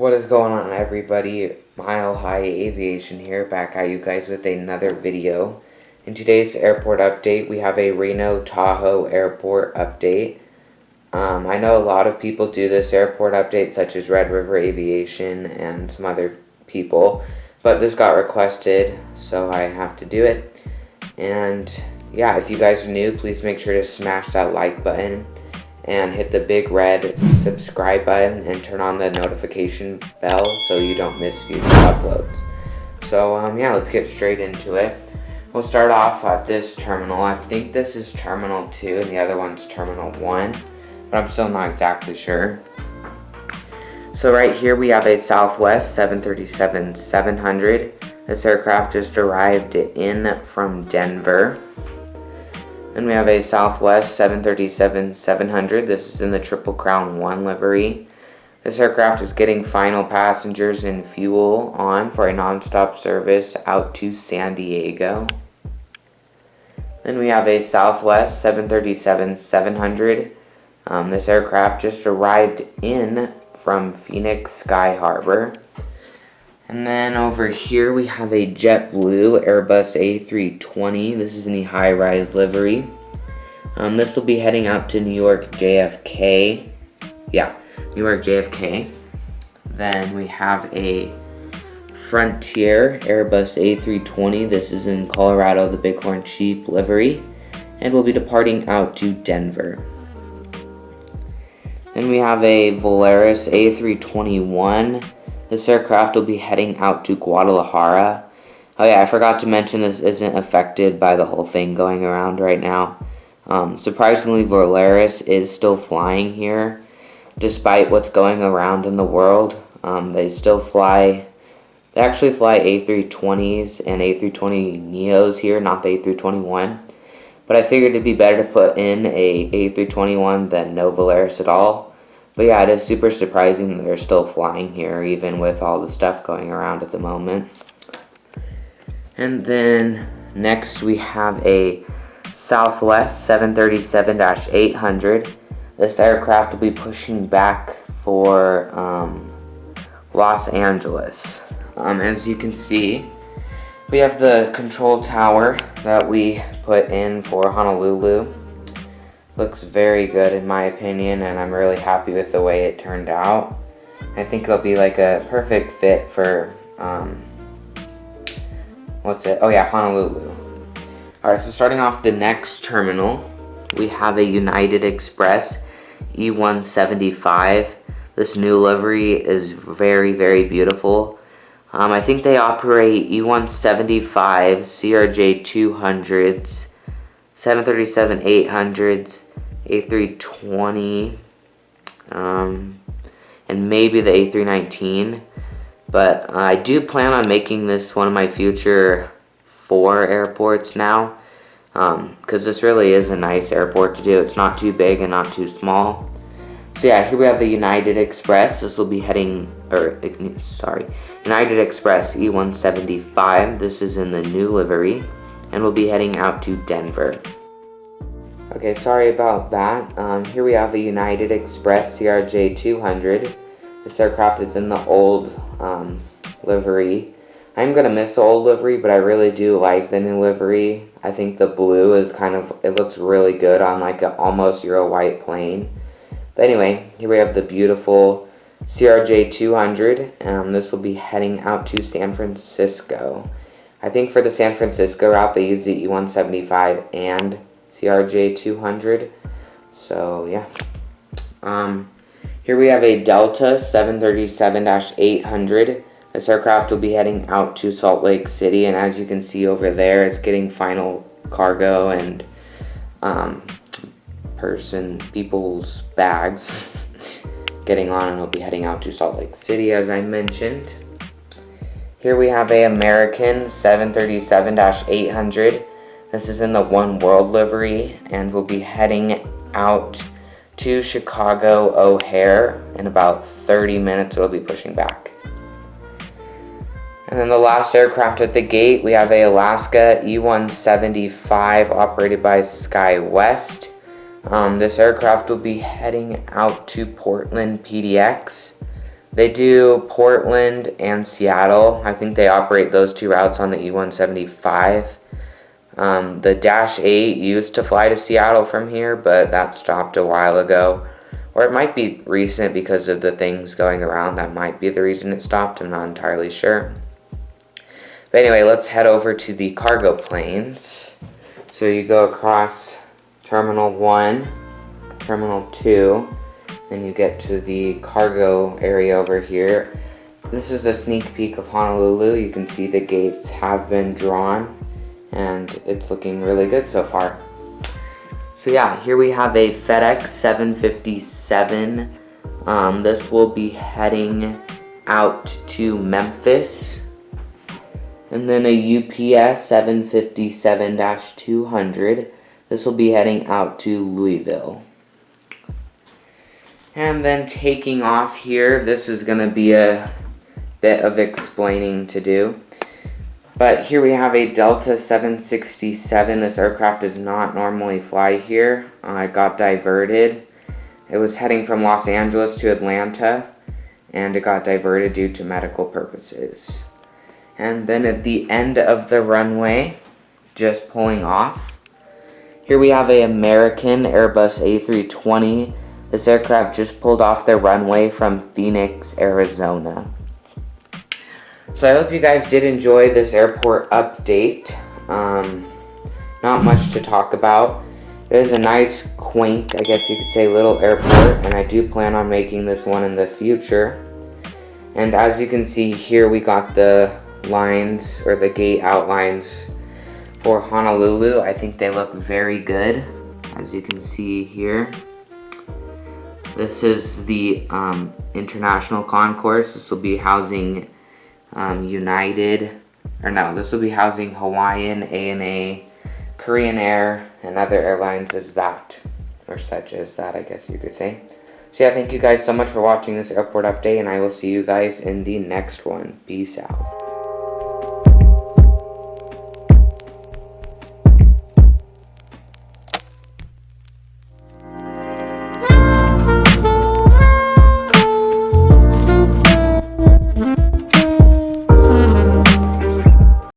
What is going on, everybody? Mile High Aviation here, back at you guys with another video. In today's airport update, we have a Reno Tahoe Airport update. I know a lot of people do this airport update, such as Red River Aviation and some other people, but this got requested, so I have to do it. And yeah, if you guys are new, please make sure to smash that like button and hit the big red subscribe button and turn on the notification bell so you don't miss future uploads. So yeah, let's get straight into it. We'll start off at this terminal. I think this is Terminal 2 and the other one's Terminal 1, but I'm still not exactly sure. So right here we have a Southwest 737-700. This aircraft just arrived in from Denver. Then we have a Southwest 737-700. This is in the Triple Crown 1 livery. This aircraft is getting final passengers and fuel on for a non-stop service out to San Diego. Then we have a Southwest 737-700. This aircraft just arrived in from Phoenix Sky Harbor. And then over here we have a JetBlue Airbus A320. This is in the high-rise livery. This will be heading out to New York JFK. Yeah, New York JFK. Then we have a Frontier Airbus A320. This is in Colorado, the Bighorn Sheep livery. And we'll be departing out to Denver. Then we have a Volaris A321. This aircraft will be heading out to Guadalajara. Oh yeah, I forgot to mention this isn't affected by the whole thing going around right now. Surprisingly, Volaris is still flying here, despite what's going around in the world. They still fly, they actually fly A320s and A320neos here, not the A321. But I figured it'd be better to put in a A321 than no Volaris at all. But yeah, it is super surprising that they're still flying here, even with all the stuff going around at the moment. And then next we have a Southwest 737-800. This aircraft will be pushing back for Los Angeles. As you can see, we have the control tower that we put in for Honolulu. Looks very good in my opinion, and I'm really happy with the way it turned out. I think it'll be like a perfect fit for Honolulu. Alright, so starting off the next terminal, we have a United Express E175. This new livery is very, very beautiful. I think they operate E175, CRJ200s, 737-800s, A320, and maybe the A319. But I do plan on making this one of my future 4 airports now, because this really is a nice airport to do. It's not too big and not too small. So yeah, here we have the United Express. This will be heading, United Express E175. This is in the new livery, and we'll be heading out to Denver. Okay, sorry about that. Here we have a United Express CRJ200. This aircraft is in the old livery. I'm gonna miss the old livery, but I really do like the new livery. I think the blue is it looks really good on like an almost Euro white plane. But anyway, here we have the beautiful CRJ200. This will be heading out to San Francisco. I think for the San Francisco route, they use the E175 and CRJ200. So yeah. Here we have a Delta 737-800. This aircraft will be heading out to Salt Lake City, and as you can see over there, it's getting final cargo and people's bags getting on, and it'll be heading out to Salt Lake City, as I mentioned. Here we have a American 737-800. This is in the One World livery, and we'll be heading out to Chicago O'Hare. In about 30 minutes, it'll be pushing back. And then the last aircraft at the gate, we have a Alaska E175 operated by SkyWest. This aircraft will be heading out to Portland PDX. They do Portland and Seattle. I think they operate those two routes on the E-175. The Dash 8 used to fly to Seattle from here, but that stopped a while ago. Or it might be recent because of the things going around. That might be the reason it stopped. I'm not entirely sure. But anyway, let's head over to the cargo planes. So you go across Terminal 1, Terminal 2, then you get to the cargo area over here. This is a sneak peek of Honolulu. You can see the gates have been drawn, and it's looking really good so far. So yeah, here we have a FedEx 757. This will be heading out to Memphis. And then a UPS 757-200. This will be heading out to Louisville. And then taking off here, this is going to be a bit of explaining to do. But here we have a Delta 767. This aircraft does not normally fly here. It got diverted. It was heading from Los Angeles to Atlanta, and it got diverted due to medical purposes. And then at the end of the runway, just pulling off, here we have an American Airbus A320. This aircraft just pulled off their runway from Phoenix, Arizona. So I hope you guys did enjoy this airport update. Not much to talk about. It is a nice, quaint, I guess you could say, little airport, and I do plan on making this one in the future. And as you can see here, we got the lines, or the gate outlines for Honolulu. I think they look very good, as you can see here. This is the international concourse. This will be housing this will be housing Hawaiian, ANA, Korean Air, and other airlines as that, or such as that, I guess you could say. So yeah, thank you guys so much for watching this airport update, and I will see you guys in the next one. Peace out.